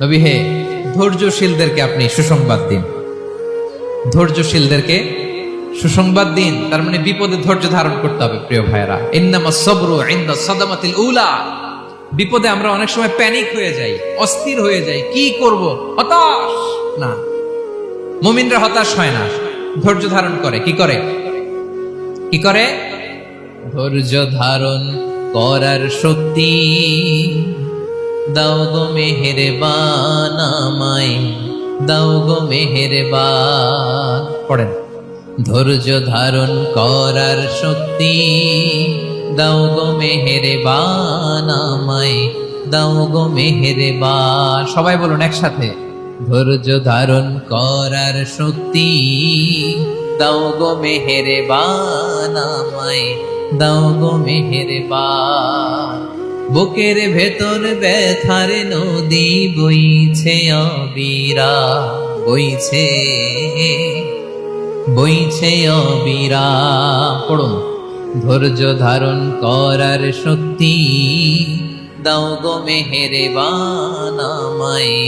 নবী হে, ধৈর্যশীলদেরকে আপনি সুসংবাদ দিন। ধৈর্যশীলদেরকে সুসংবাদ দিন, তার মানে বিপদে ধৈর্য ধারণ করতে হবে। প্রিয় ভাইয়েরা, ইন্নামাস সাবরু ইনদা সাদামাতিল উলা। বিপদে আমরা অনেক সময় প্যানিক হয়ে যাই, অস্থির হয়ে যাই, কি করব, হতাশ। না, মুমিনরা হতাশ হয় না, ধৈর্য ধারণ করে। কি করে? কি করে? ধৈর্য ধারণ করার শক্তি দাও গো মেহেরবান আমায়, দাও গো মেহেরবান। পড়েন, ধৈর্য ধারণ করার শক্তি দাও গো মেহেরবান আমায়, দাও গো মেহেরবান। সবাই বলুন একসাথে, ধৈর্য ধারণ করার শক্তি দাও গো মেহেরবান আমায়, দাও গো মেহেরবান। বুকের ভেতর ব্যথার নদী বইছে অবিরা, বইছে বইছে অবিরা। পড়ুন, ধৈর্য ধারণ করার শক্তি দাও গো মেহেরবান আমায়।